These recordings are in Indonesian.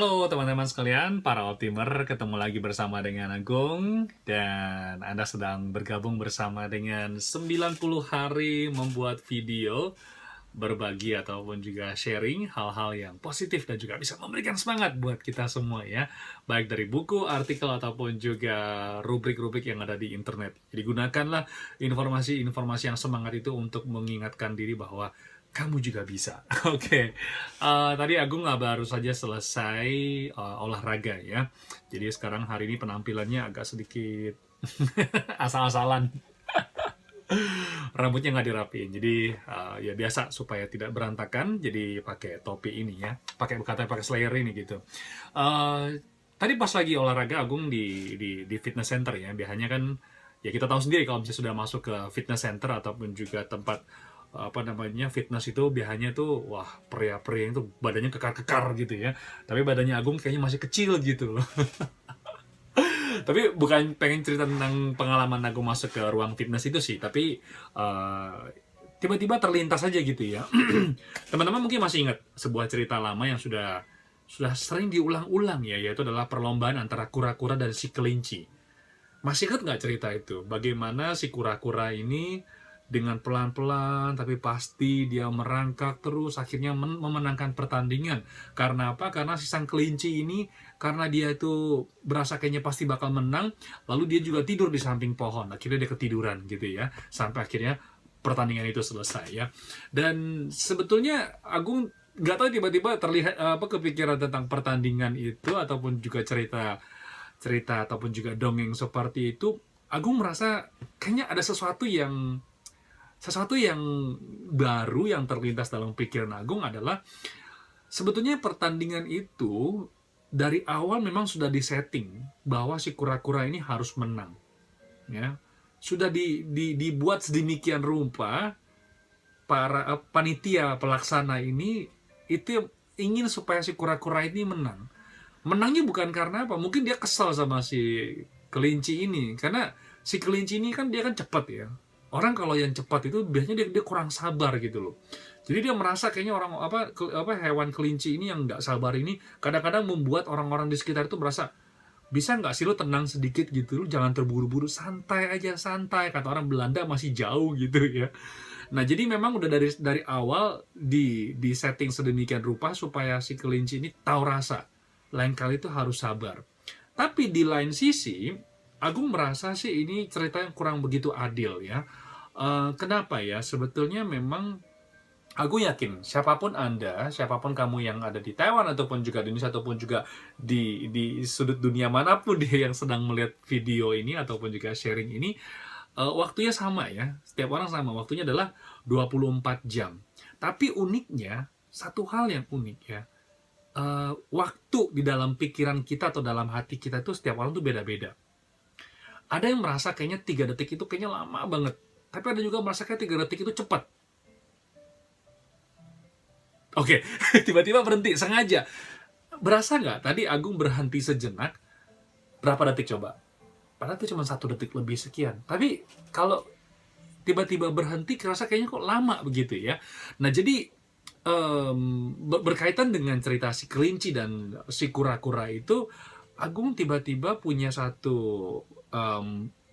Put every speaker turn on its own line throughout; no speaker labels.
Halo teman-teman sekalian, para Optimer, ketemu lagi bersama dengan Agung dan Anda sedang bergabung bersama dengan 90 hari membuat video, berbagi ataupun juga sharing hal-hal yang positif dan juga bisa memberikan semangat buat kita semua ya. Baik dari buku, artikel ataupun juga rubrik-rubrik yang ada di internet. Jadi gunakanlah informasi-informasi yang semangat itu untuk mengingatkan diri bahwa kamu juga bisa. Oke. Tadi Agung baru saja selesai olahraga ya. Jadi sekarang hari ini penampilannya agak sedikit asal-asalan. Rambutnya nggak dirapiin. Jadi ya biasa supaya tidak berantakan. Jadi pakai topi ini ya. Pakai slayer ini gitu. Tadi pas lagi olahraga Agung di fitness center ya. Biasanya kan ya kita tahu sendiri kalau misalnya sudah masuk ke fitness center ataupun juga tempat fitness itu biasanya tuh wah pria-pria itu badannya kekar-kekar gitu ya, tapi badannya Agung kayaknya masih kecil gitu loh. Tapi bukan pengen cerita tentang pengalaman Agung masuk ke ruang fitness itu sih, tapi tiba-tiba terlintas aja gitu ya. Teman-teman mungkin masih ingat sebuah cerita lama yang sudah sering diulang-ulang ya, yaitu adalah perlombaan antara kura-kura dan si kelinci. Masih ingat nggak cerita itu? Bagaimana si kura-kura ini dengan pelan-pelan tapi pasti dia merangkak terus akhirnya memenangkan pertandingan. Karena apa? Karena si sang kelinci ini, karena dia itu berasa kayaknya pasti bakal menang, lalu dia juga tidur di samping pohon. Akhirnya dia ketiduran gitu ya, sampai akhirnya pertandingan itu selesai ya. Dan sebetulnya Agung nggak tahu tiba-tiba terlihat kepikiran tentang pertandingan itu ataupun juga cerita ataupun juga dongeng seperti itu. Agung merasa kayaknya ada sesuatu yang baru yang terlintas dalam pikiran Agung adalah sebetulnya pertandingan itu dari awal memang sudah disetting bahwa si kura-kura ini harus menang ya. Sudah dibuat sedemikian rupa para panitia pelaksana ini itu ingin supaya si kura-kura ini menang. Menangnya bukan karena apa? Mungkin dia kesal sama si kelinci ini karena si kelinci ini kan dia kan cepat ya. Orang kalau yang cepat itu biasanya dia kurang sabar gitu loh. Jadi dia merasa kayaknya orang hewan kelinci ini yang nggak sabar ini kadang-kadang membuat orang-orang di sekitar itu merasa, bisa nggak sih lo tenang sedikit gitu, lo jangan terburu-buru, santai aja, santai, kata orang Belanda masih jauh gitu ya. Nah jadi memang udah dari awal di setting sedemikian rupa supaya si kelinci ini tahu rasa lain kali itu harus sabar. Tapi di lain sisi Agung merasa sih ini cerita yang kurang begitu adil ya. Kenapa ya? Sebetulnya memang aku yakin siapapun Anda, siapapun kamu yang ada di Taiwan ataupun juga di Indonesia ataupun juga di sudut dunia manapun dia yang sedang melihat video ini ataupun juga sharing ini, waktunya sama ya. Setiap orang sama, waktunya adalah 24 jam. Tapi uniknya, satu hal yang unik ya. Waktu di dalam pikiran kita atau dalam hati kita itu setiap orang tuh beda-beda. Ada yang merasa kayaknya 3 detik itu kayaknya lama banget. Tapi ada juga merasa kayak 3 detik itu cepat. Oke, tiba-tiba berhenti, sengaja. Berasa nggak tadi Agung berhenti sejenak, berapa detik coba? Padahal itu cuma 1 detik lebih sekian. Tapi kalau tiba-tiba berhenti, kerasa kayaknya kok lama begitu ya. Nah jadi berkaitan dengan cerita si kelinci dan si kura-kura itu, Agung tiba-tiba punya satu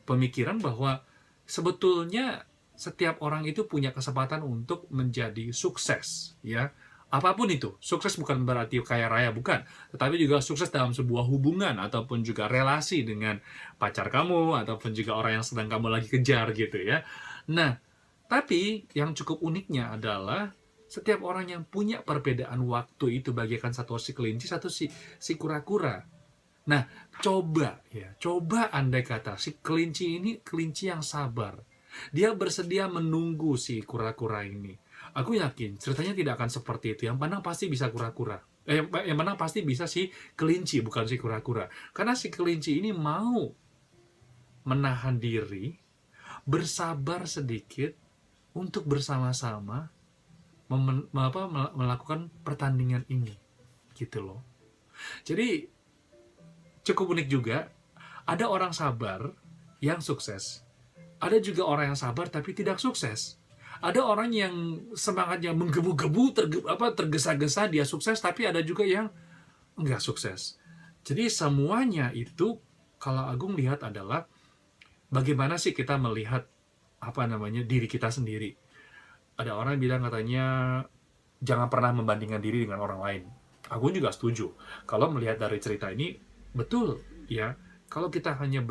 pemikiran bahwa sebetulnya setiap orang itu punya kesempatan untuk menjadi sukses ya. Apapun itu, sukses bukan berarti kaya raya, bukan, tetapi juga sukses dalam sebuah hubungan ataupun juga relasi dengan pacar kamu ataupun juga orang yang sedang kamu lagi kejar gitu ya. Nah, tapi yang cukup uniknya adalah setiap orang yang punya perbedaan waktu itu bagaikan satu si kelinci, satu si kura-kura. Nah, coba andai kata si kelinci ini kelinci yang sabar. Dia bersedia menunggu si kura-kura ini. Aku yakin ceritanya tidak akan seperti itu. Yang mana pasti bisa kura-kura. Yang mana pasti bisa si kelinci, bukan si kura-kura. Karena si kelinci ini mau menahan diri, bersabar sedikit untuk bersama-sama melakukan pertandingan ini. Gitu loh. Jadi cukup unik juga, ada orang sabar yang sukses. Ada juga orang yang sabar tapi tidak sukses. Ada orang yang semangatnya menggebu-gebu, tergesa-gesa dia sukses, tapi ada juga yang nggak sukses. Jadi semuanya itu kalau Agung lihat adalah bagaimana sih kita melihat diri kita sendiri. Ada orang bilang katanya jangan pernah membandingkan diri dengan orang lain. Agung juga setuju. Kalau melihat dari cerita ini betul ya. Kalau kita hanya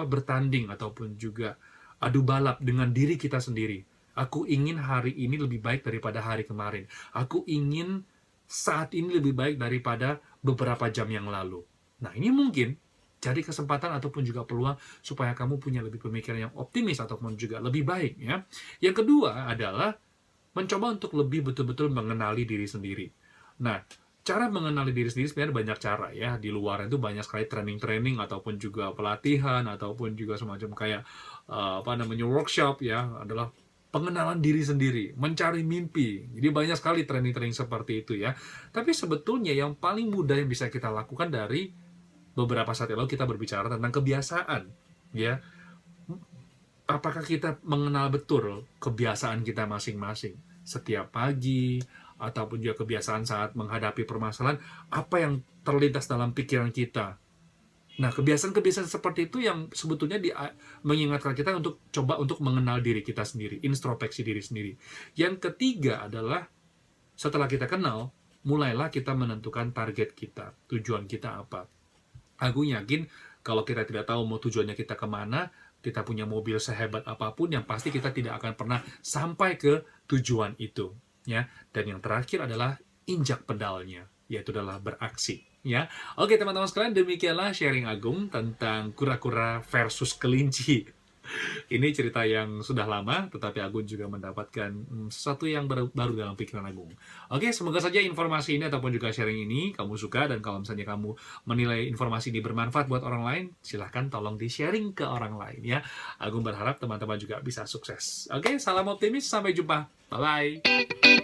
bertanding ataupun juga adu balap dengan diri kita sendiri. Aku ingin hari ini lebih baik daripada hari kemarin. Aku ingin saat ini lebih baik daripada beberapa jam yang lalu. Nah, ini mungkin cari kesempatan ataupun juga peluang supaya kamu punya lebih pemikiran yang optimis ataupun juga lebih baik ya. Yang kedua adalah mencoba untuk lebih betul-betul mengenali diri sendiri. Nah, cara mengenali diri sendiri sebenarnya banyak cara ya. Di luar itu banyak sekali training-training ataupun juga pelatihan ataupun juga semacam kayak workshop ya, adalah pengenalan diri sendiri, mencari mimpi. Jadi banyak sekali training-training seperti itu ya. Tapi sebetulnya yang paling mudah yang bisa kita lakukan dari beberapa saat lalu kita berbicara tentang kebiasaan ya. Apakah kita mengenal betul kebiasaan kita masing-masing setiap pagi ataupun juga kebiasaan saat menghadapi permasalahan, apa yang terlintas dalam pikiran kita. Nah, kebiasaan-kebiasaan seperti itu yang sebetulnya mengingatkan kita untuk coba untuk mengenal diri kita sendiri, introspeksi diri sendiri. Yang ketiga adalah setelah kita kenal, mulailah kita menentukan target kita, tujuan kita apa. Aku yakin kalau kita tidak tahu mau tujuannya kita kemana, kita punya mobil sehebat apapun, yang pasti kita tidak akan pernah sampai ke tujuan itu. Ya. Dan yang terakhir adalah injak pedalnya, yaitu adalah beraksi. Ya, oke teman-teman sekalian, demikianlah sharing Agung tentang kura-kura versus kelinci. Ini cerita yang sudah lama, tetapi Agung juga mendapatkan sesuatu yang baru dalam pikiran Agung. Oke, semoga saja informasi ini ataupun juga sharing ini kamu suka, dan kalau misalnya kamu menilai informasi ini bermanfaat buat orang lain, silahkan tolong di-sharing ke orang lain ya. Agung berharap teman-teman juga bisa sukses. Oke, salam optimis, sampai jumpa. Bye-bye.